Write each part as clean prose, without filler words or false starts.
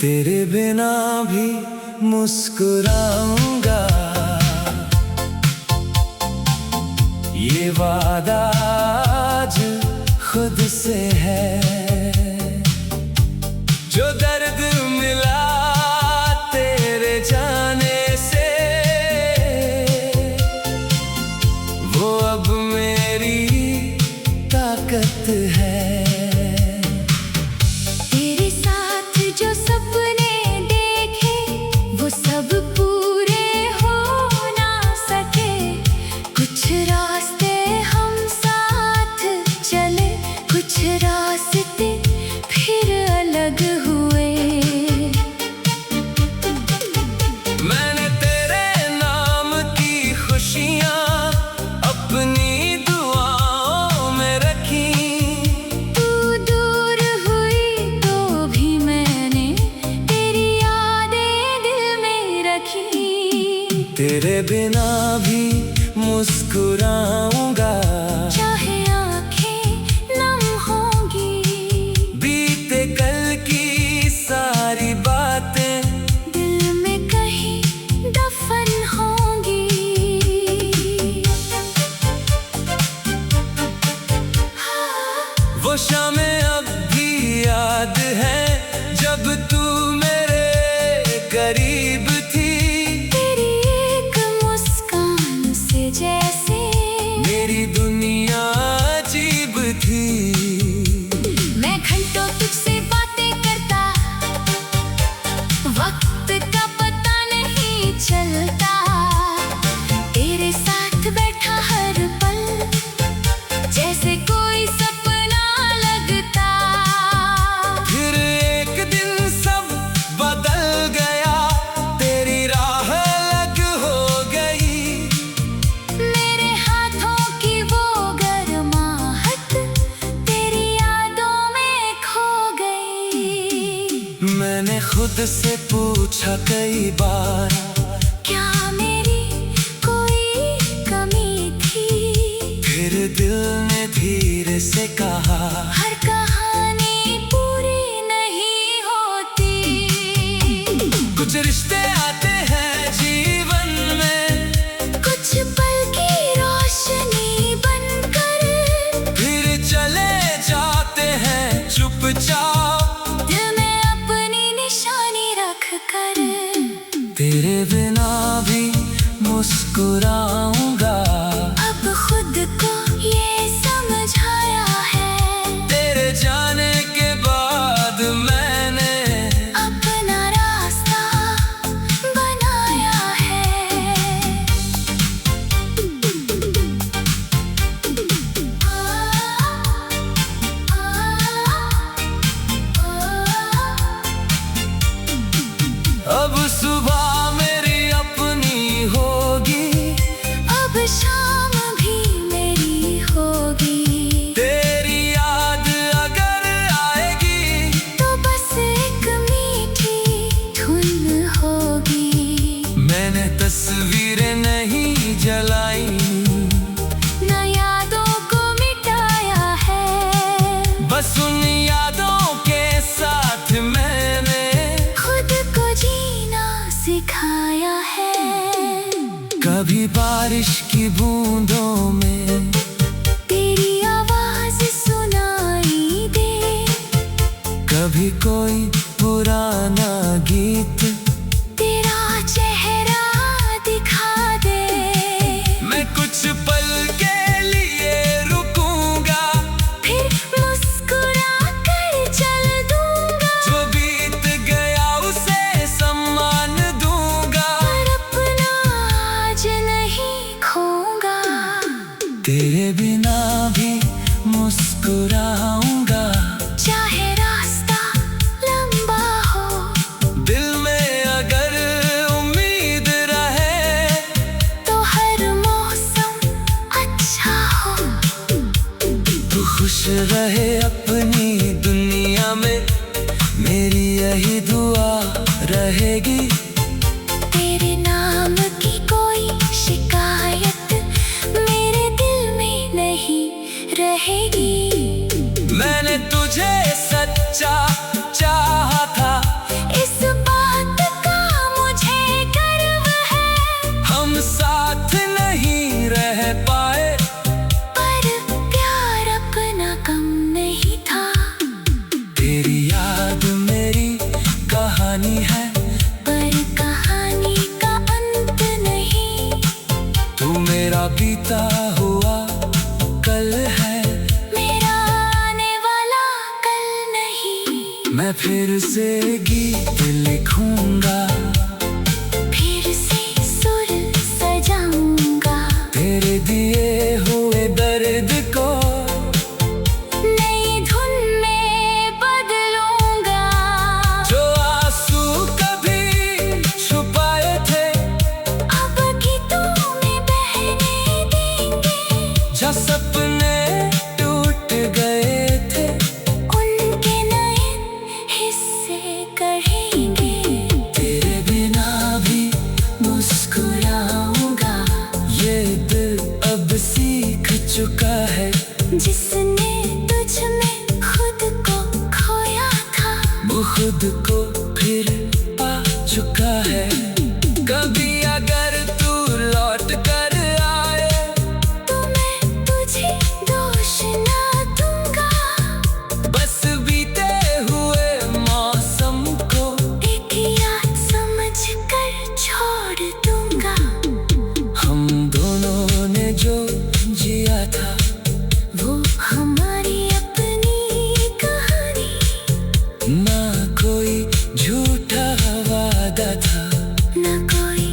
तेरे बिना भी मुस्कुराऊंगा, ये वादा आज खुद से है। जो दर्द मिला तेरे जाने से, वो अब मेरी ताकत है। तेरे साथ जो सपने देखे वो सब पूरे हो ना सके। कुछ रास्ते हम साथ चले, कुछ रास्ते फिर अलग हुए। मैंने तेरे नाम की खुशियाँ अपनी दुआओं में रखी। तू दूर हुई तो भी मैंने तेरी यादें दिल में रखी। तेरे बिना भी मुस्कुराऊंगा, चाहे आँखें नम होंगी, बीते कल की सारी बातें दिल में कहीं दफन होंगी। वो शामें अब भी याद है जब तू मेरे करीब थी। तेरी एक मुस्कान से जैसे मेरी दुनिया अजीब थी। मैं घंटों तुझसे बातें करता, वक्त का पता नहीं चलता। तेरे साथ बैठा हर पल जैसे कोई सपना लगता। फिर एक दिन सब बदल गया, तेरी राह अलग हो गई। मेरे हाथों की वो गर्माहट तेरी यादों में खो गई। मैंने खुद से पूछा कई बार, क्या मेरी कोई कमी थी? फिर दिल ने धीरे से कहा, हर कहानी पूरी नहीं होती। कुछ रिश्ते आते हैं जीवन में, कुछ पल की रोशनी बनकर, फिर चले जाते हैं चुपचाप। दिल में अपनी निशानी रख कर। तेरे बिना भी मुस्कुराऊंगा, अब खुद को ये समझाया है। तेरे जाने के बाद मैंने अपना रास्ता बनाया है। अब सुबह मेरी अपनी होगी, अब शाम भी मेरी होगी। तेरी याद अगर आएगी तो बस एक मीठी धुन होगी। मैंने तस्वीरें नहीं जलाई, न यादों को मिटाया है। बस उन यादों के साथ मैंने खुद को जीना सिखाया है। कभी बारिश की बूंदों में तेरी आवाज सुनाई दे, कभी कोई पुराना गीत तेरा चेहरा दिखा दे। मैं कुछ पल के लिए रुकूंगा, फिर मुस्कुरा कर चल दूंगा। जो बीत गया उसे सम्मान दूंगा। पर अपना आज नहीं खोऊंगा। तेरे बिना भी मुस्कुराऊंगा, चाहे रास्ता लंबा हो, दिल में अगर उम्मीद रहे, तो हर मौसम अच्छा हो। तू खुश रहे अपनी दुनिया में, मेरी यही दुआ रहेगी। तेरे नाम की कोई शिकायत मेरे दिल में नहीं रहेगी। मैंने तुझे सच्चा चाहा था, इस फिर से गीत लिखूंगा, फिर से सुर सजाऊंगा, तेरे दिए हुए दर्द को नई धुन में बदलूंगा। जो आंसू कभी छुपाए थे अब गीतों में बहने देंगे, जो सपने टूट गए थे उनके नए हिस्से करेंगे। तेरे बिना भी मुस्कुराऊंगा, ये दिल अब सीख चुका है जिसने तुझ में खुद को खोया था, वो खुद को फिर पा चुका है। कभी अगर तू लौट कर आए तो मैं तुझे दोष ना दूंगा। बस बीते हुए मौसम को एक याद समझ कर छोड़ दूंगा। हम दोनों ने जो जिया था वो हमारी अपनी कहानी, ना कोई झूठा वादा था, न कोई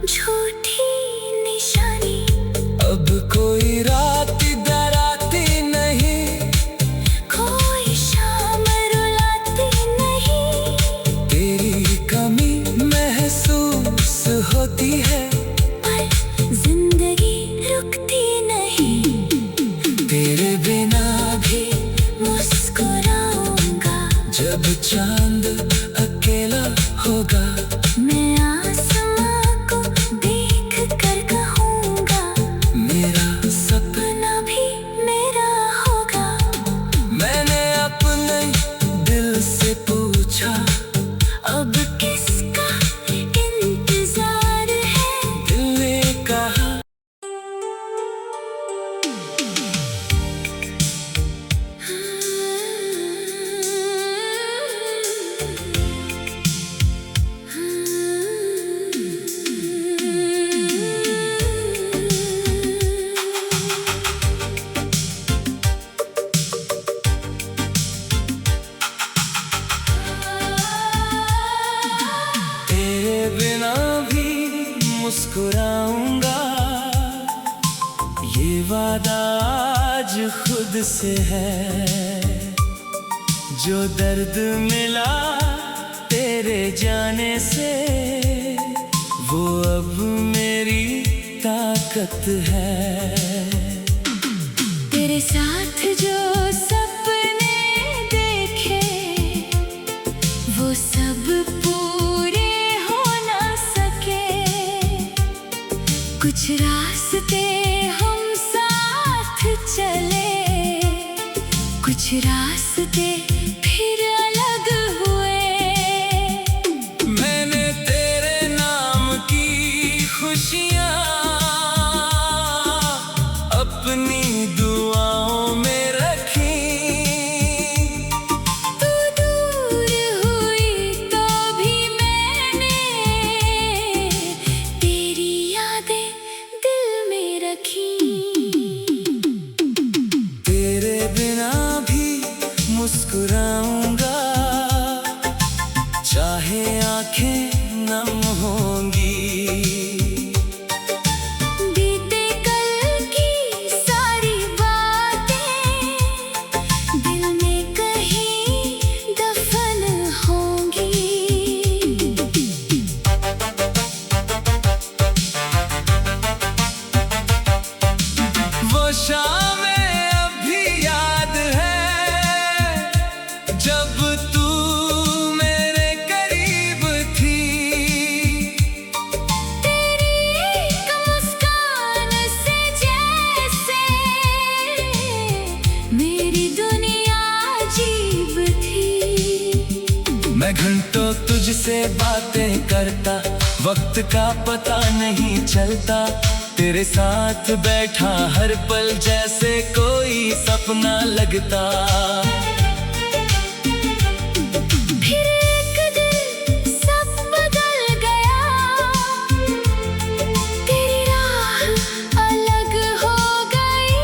झूठी निशानी। अब कोई रात डराती नहीं, कोई शाम रुलाती नहीं, तेरी कमी महसूस होती है पर जिंदगी रुकती नहीं। तेरे बिना भी मुस्कुराऊंगा, जब चांद अकेला होगा मैं आसमां को देख कर कहूंगा, मेरा सपना। अपना भी मेरा होगा। मैंने अपने दिल से पूछा, अब किसका इंतजार है? दिल ने कहा तेरे बिना भी मुस्कुराऊंगा, ये वादा आज खुद से है। जो दर्द मिला तेरे जाने से वो अब मेरी ताकत है। तेरे साथ जो सपने देखे वो सब पूरे हो ना सके। कुछ रास्ते हम साथ चले, कुछ रास्ते फिर अलग हुए। मैंने तेरे नाम की खुशियाँ अपनी दुआओं में रखी, तू दूर हुई तो भी मैंने तेरी यादें दिल में रखी। तेरे बिना भी मुस्कुराऊंगा, चाहे आंखें नम होंगी। बीते कल की सारी बातें दिल में कहीं दफन होंगी। वो शामें अभी याद है जब तू मेरे करीब थी। तेरी एक मुस्कान से जैसे मेरी दुनिया अजीब थी। मैं घंटों तुझसे बातें करता, वक्त का पता नहीं चलता। तेरे साथ बैठा हर पल जैसे कोई सपना लगता। फिर एक दिन सब बदल गया, तेरी राह अलग हो गई।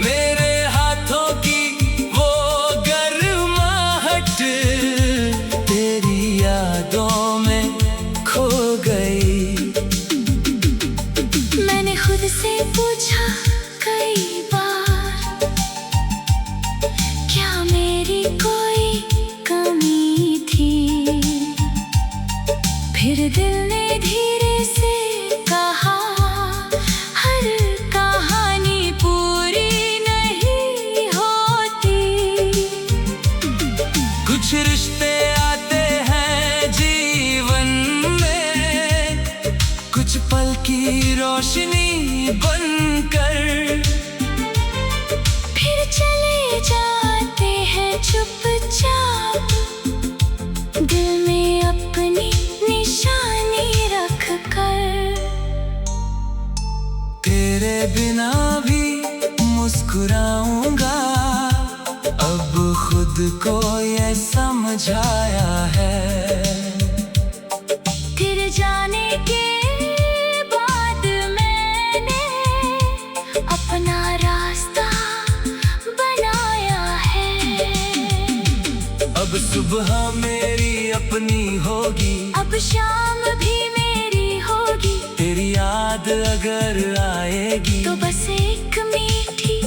मेरे हाथों की वो गर्माहट रिश्ते आते हैं जीवन में, कुछ पल की रोशनी बनकर, फिर चले जाते हैं चुपचाप, दिल में अपनी निशानी रख कर। तेरे बिना भी मुस्कुराऊंगा, अब खुद को ये समझ आया है। तेरे जाने के बाद मैंने अपना रास्ता बनाया है। अब सुबह मेरी अपनी होगी, अब शाम भी मेरी होगी, तेरी याद अगर आएगी तो बस एक मीठी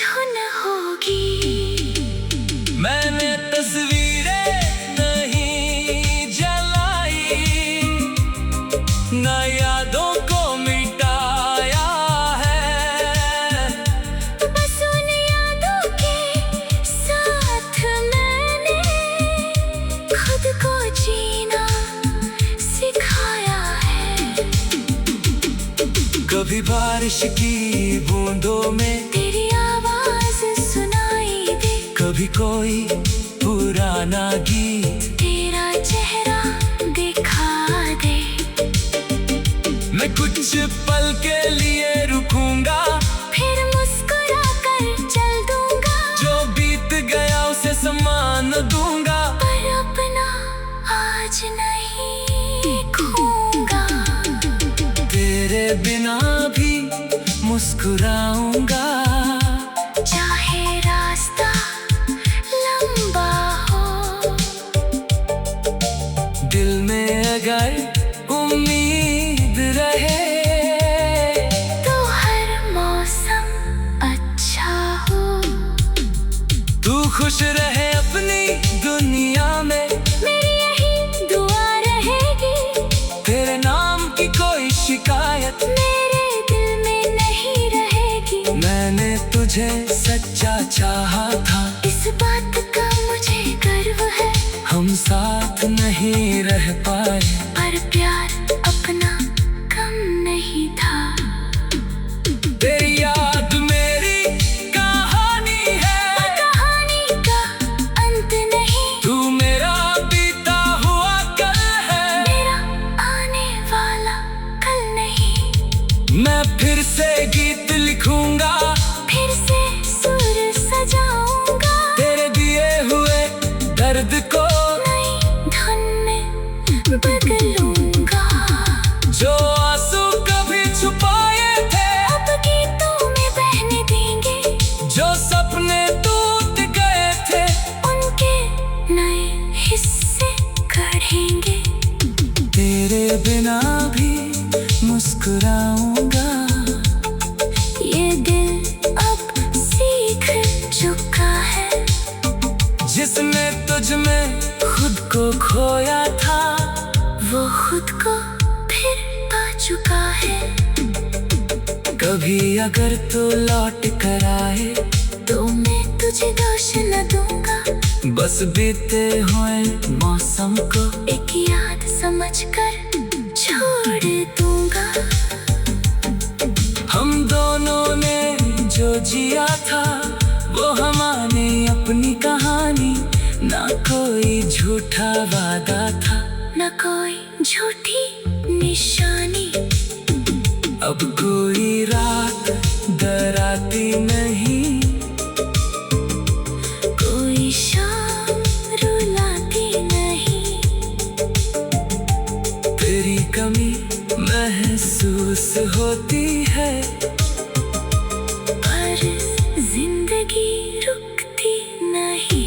धुन होगी। मैंने तस्वीरें नहीं जलाई, ना यादों को मिटाया है, बस उन यादों के साथ मैंने खुद को जीना सिखाया है। कभी बारिश की बूंदों में तेरी आवाज सुनाई दे, कभी कोई पुराना गीत तेरा चेहरा दिखा दे। मैं कुछ पल के लिए रुकूंगा, फिर मुस्कुरा कर चल दूंगा, जो बीत गया उसे सम्मान दूंगा। पर अपना आज नहीं खोऊंगा। तेरे बिना भी मुस्कुराऊंगा, चाहे रास्ता लंबा हो, दिल में अगर उम्मीद रहे, तो हर मौसम अच्छा हो। तू खुश रहे अपनी दुनिया में, मेरी यही दुआ रहेगी, तेरे नाम की कोई शिकायत मेरे दिल में नहीं रहेगी। मैंने तुझे सच्चा चाहा था, इस बात का मुझे गर्व है, हम साथ नहीं रह पाए, पर प्यार अपना कम नहीं था। तेरी याद मेरी कहानी है, कहानी का अंत नहीं, तू मेरा बीता हुआ कल है, मेरा आने वाला कल नहीं। मैं फिर से गीत लिखूंगा, फिर से सुर सजाऊंगा, तेरे दिए हुए दर्द को नई धुन में बदलूंगा। जो आंसू कभी छुपाए थे, अब गीतों में बहने देंगे, जो सपने टूट गए थे, उनके नए हिस्से गढ़ेंगे। तेरे बिना भी मुस्कुराऊंगा, ये दिल अब सीख चुका है, जिसने तुझ में खुद को खोया था, वो खुद को फिर पा चुका है। कभी अगर तू लौट कर आए, तो मैं तुझे दोष न दूंगा, बस बीते हुए मौसम को एक याद समझकर छोड़ दूंगा। हम दोनों ने जो जिया था, वो हमारी अपनी कहानी, ना कोई झूठा वादा था, न कोई झूठी निशानी। अब कोई रात डराती नहीं, कोई शाम रुलाती नहीं, तेरी कमी महसूस होती है, पर जिंदगी रुकती नहीं।